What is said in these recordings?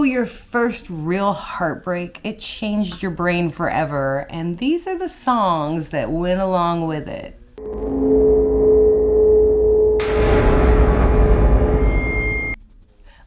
Oh, your first real heartbreak, it changed your brain forever, and these are the songs that went along with it.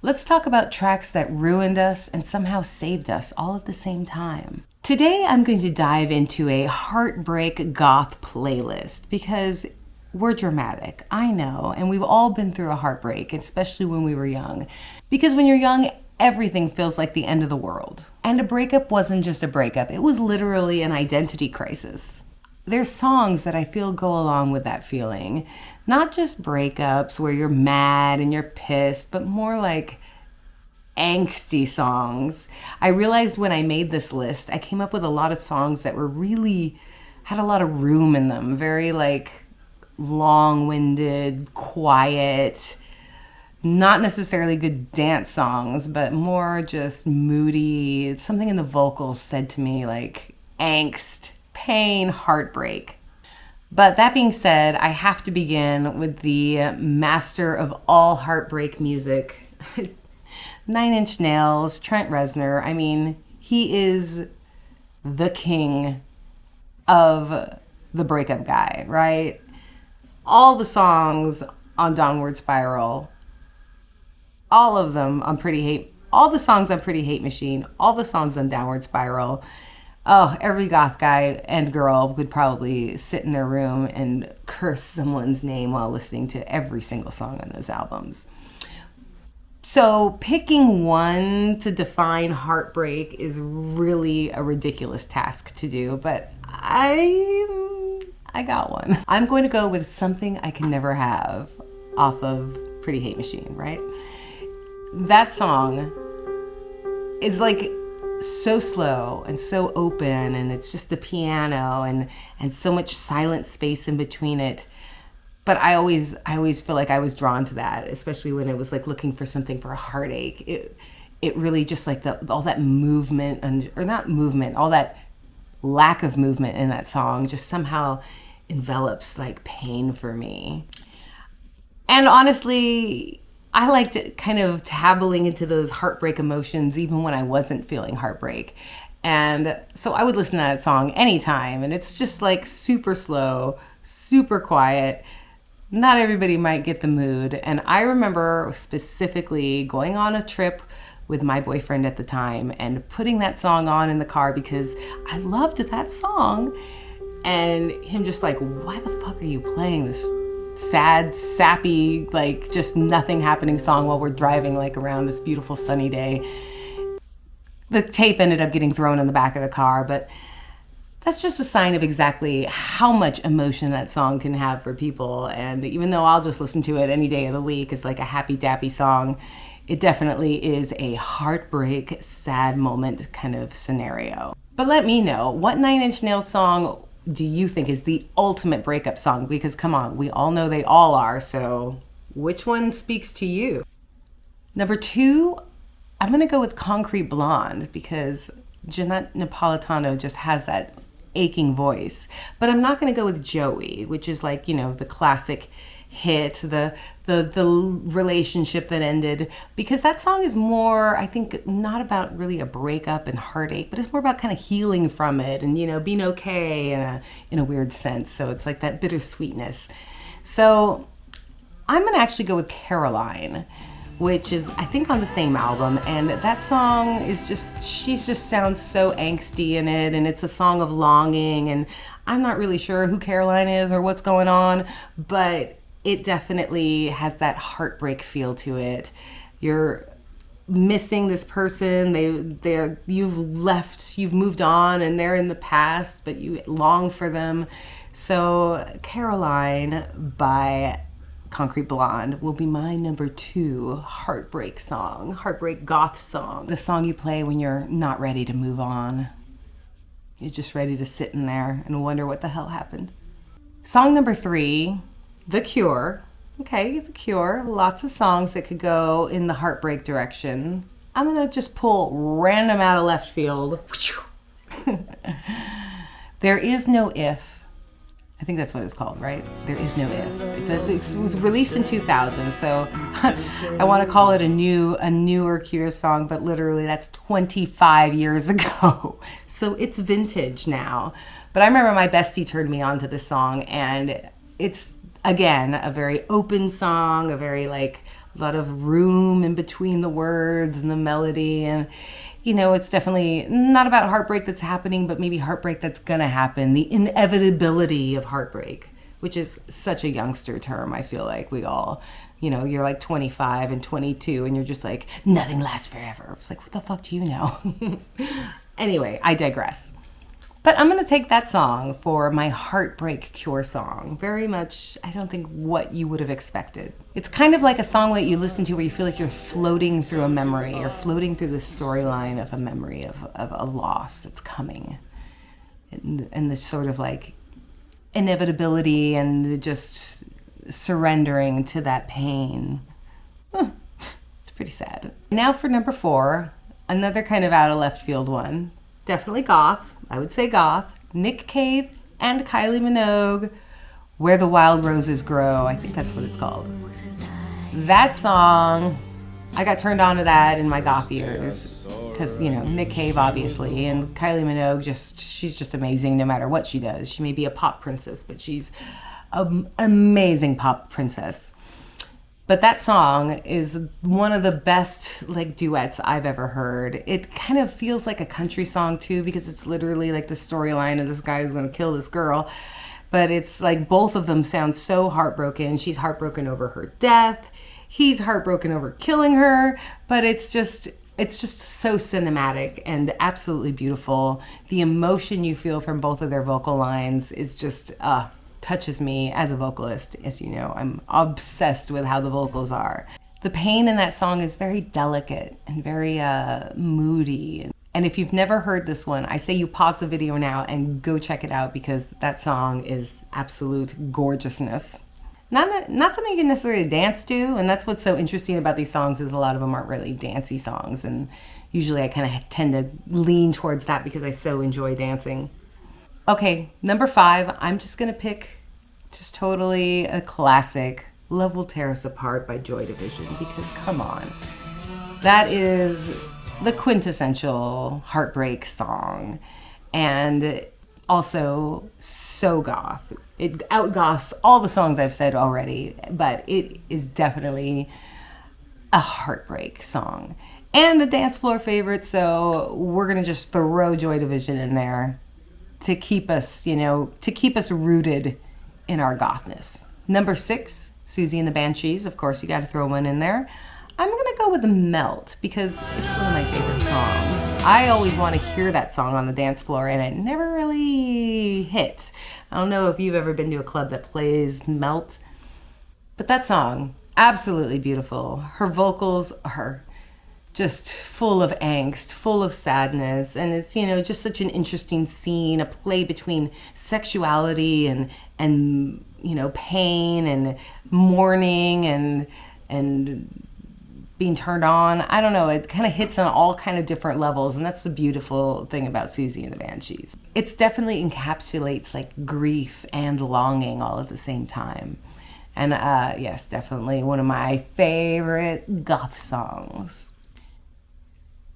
Let's talk about tracks that ruined us and somehow saved us all at the same time. Today, I'm going to dive into a heartbreak goth playlist because we're dramatic, I know, and we've all been through a heartbreak, especially when we were young. Because when you're young, everything feels like the end of the world. And a breakup wasn't just a breakup, it was literally an identity crisis. There's songs that I feel go along with that feeling. Not just breakups where you're mad and you're pissed, but more like angsty songs. I realized when I made this list, I came up with a lot of songs that were really, had a lot of room in them. Very like long-winded, quiet, not necessarily good dance songs, but more just moody. Something in the vocals said to me like angst, pain, heartbreak. But that being said, I have to begin with the master of all heartbreak music, 9 Inch Nails, Trent Reznor. I mean, he is the king of the breakup guy, right? All the songs on Downward Spiral, all of them on all the songs on Pretty Hate Machine, all the songs on Downward Spiral. Oh, every goth guy and girl would probably sit in their room and curse someone's name while listening to every single song on those albums. So picking one to define heartbreak is really a ridiculous task to do, but I got one. I'm going to go with Something I Can Never Have off of Pretty Hate Machine, right? That song is like so slow and so open, and it's just the piano and so much silent space in between it. But I always feel like I was drawn to that, especially when I was like looking for something for a heartache. It really just like all that movement all that lack of movement in that song just somehow envelops like pain for me. And honestly, I liked kind of dabbling into those heartbreak emotions even when I wasn't feeling heartbreak. And so I would listen to that song anytime, and it's just like super slow, super quiet. Not everybody might get the mood. And I remember specifically going on a trip with my boyfriend at the time and putting that song on in the car because I loved that song. And him just like, why the fuck are you playing this sad, sappy, like just nothing happening song while we're driving like around this beautiful sunny day? The tape ended up getting thrown in the back of the car, but that's just a sign of exactly how much emotion that song can have for people. And even though I'll just listen to it any day of the week, it's like a happy dappy song, it definitely is a heartbreak, sad moment kind of scenario. But let me know, what 9 Inch Nails song do you think is the ultimate breakup song? Because come on, we all know they all are, so which one speaks to you? Number 2, I'm gonna go with Concrete Blonde because Jeanette Napolitano just has that aching voice. But I'm not gonna go with Joey, which is like, you know, the classic hit, the relationship that ended, because that song is more, I think, not about really a breakup and heartache, but it's more about kind of healing from it and, you know, being okay in a weird sense. So it's like that bittersweetness. So I'm gonna actually go with Caroline, which is, I think, on the same album. And that song is just, she just sounds so angsty in it. And it's a song of longing. And I'm not really sure who Caroline is or what's going on, but it definitely has that heartbreak feel to it. You're missing this person. You've moved on and they're in the past, but you long for them. So Caroline by Concrete Blonde will be my number 2 heartbreak song, heartbreak goth song. The song you play when you're not ready to move on. You're just ready to sit in there and wonder what the hell happened. Song number 3, The Cure. Okay, The Cure. Lots of songs that could go in the heartbreak direction. I'm gonna just pull random out of left field. There Is No If, I think that's what it's called, right? There is no if. It was released in 2000, so I want to call it a newer Cure song, but literally that's 25 years ago. So it's vintage now. But I remember my bestie turned me on to this song, and it's, again, a very open song, a very like a lot of room in between the words and the melody, and you know, it's definitely not about heartbreak that's happening, but maybe heartbreak that's gonna happen, the inevitability of heartbreak, which is such a youngster term. I feel like we all, you know, you're like 25 and 22 and you're just like, nothing lasts forever. It's like, what the fuck do you know? Anyway, I digress. But I'm gonna take that song for my Heartbreak Cure song. Very much, I don't think what you would have expected. It's kind of like a song that you listen to where you feel like you're floating through a memory, or floating through the storyline of a memory of a loss that's coming. And this sort of like inevitability and just surrendering to that pain. It's pretty sad. Now for number 4, another kind of out of left field one. Definitely Goth. I would say Goth. Nick Cave and Kylie Minogue, Where the Wild Roses Grow. I think that's what it's called. That song, I got turned on to that in my goth years. Because, you know, Nick Cave, obviously, and Kylie Minogue, she's just amazing no matter what she does. She may be a pop princess, but she's an amazing pop princess. But that song is one of the best like duets I've ever heard. It kind of feels like a country song too, because it's literally like the storyline of this guy who's going to kill this girl. But it's like both of them sound so heartbroken. She's heartbroken over her death. He's heartbroken over killing her. But it's just so cinematic and absolutely beautiful. The emotion you feel from both of their vocal lines is just touches me as a vocalist. As you know, I'm obsessed with how the vocals are. The pain in that song is very delicate and very moody. And if you've never heard this one, I say you pause the video now and go check it out, because that song is absolute gorgeousness. Not something you can necessarily dance to, and that's what's so interesting about these songs, is a lot of them aren't really dancey songs, and usually I kind of tend to lean towards that because I so enjoy dancing. Okay, number 5, I'm just gonna pick just totally a classic, Love Will Tear Us Apart by Joy Division, because come on. That is the quintessential heartbreak song, and also so goth. It outgoths all the songs I've said already, but it is definitely a heartbreak song. And a dance floor favorite, so we're gonna just throw Joy Division in there to keep us, rooted in our gothness. Number 6, Siouxsie and the Banshees. Of course, you got to throw one in there. I'm going to go with Melt, because it's one of my favorite songs. I always want to hear that song on the dance floor, and it never really hits. I don't know if you've ever been to a club that plays Melt, but that song, absolutely beautiful. Her vocals are just full of angst, full of sadness, and it's, just such an interesting scene, a play between sexuality and pain and mourning and being turned on. I don't know, it kind of hits on all kind of different levels, and that's the beautiful thing about Siouxsie and the Banshees. It definitely encapsulates like grief and longing all at the same time. And yes, definitely one of my favorite goth songs.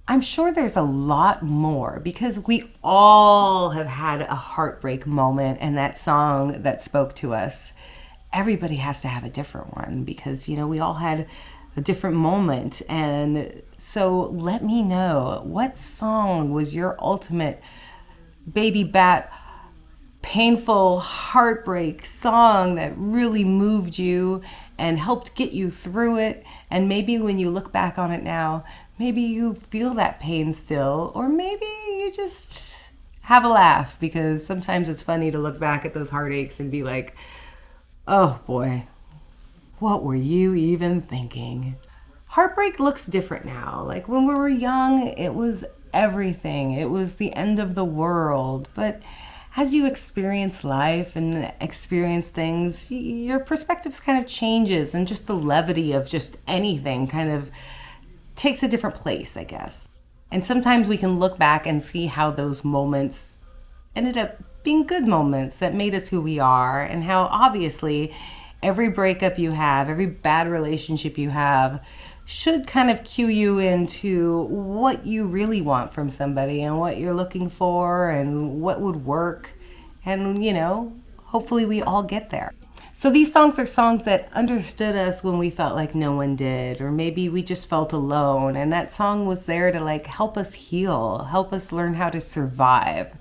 I'm sure there's a lot more, because we all have had a heartbreak moment and that song that spoke to us. Everybody has to have a different one, because, we all had a different moment. And so let me know, what song was your ultimate baby bat painful heartbreak song that really moved you and helped get you through it? And maybe when you look back on it now, maybe you feel that pain still, or maybe you just have a laugh, because sometimes it's funny to look back at those heartaches and be like, oh boy, what were you even thinking? Heartbreak looks different now. Like when we were young, it was everything. It was the end of the world. But as you experience life and experience things, your perspectives kind of changes, and just the levity of just anything kind of takes a different place, I guess. And sometimes we can look back and see how those moments ended up being good moments that made us who we are, and how obviously every breakup you have, every bad relationship you have should kind of cue you into what you really want from somebody and what you're looking for and what would work. And, you know, hopefully we all get there. So these songs are songs that understood us when we felt like no one did, or maybe we just felt alone. And that song was there to like help us heal, help us learn how to survive.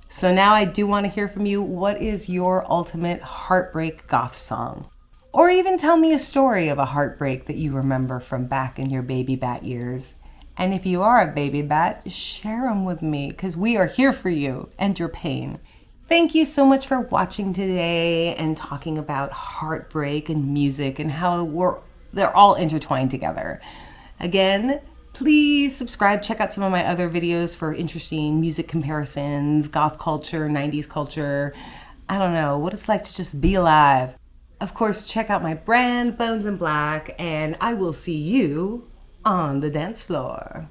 So now I do want to hear from you. What is your ultimate heartbreak goth song? Or even tell me a story of a heartbreak that you remember from back in your baby bat years. And if you are a baby bat, share them with me, because we are here for you and your pain. Thank you so much for watching today and talking about heartbreak and music and how they're all intertwined together. Again, please subscribe, check out some of my other videos for interesting music comparisons, goth culture, 90s culture. I don't know, what it's like to just be alive. Of course, check out my brand, Bones in Black, and I will see you on the dance floor.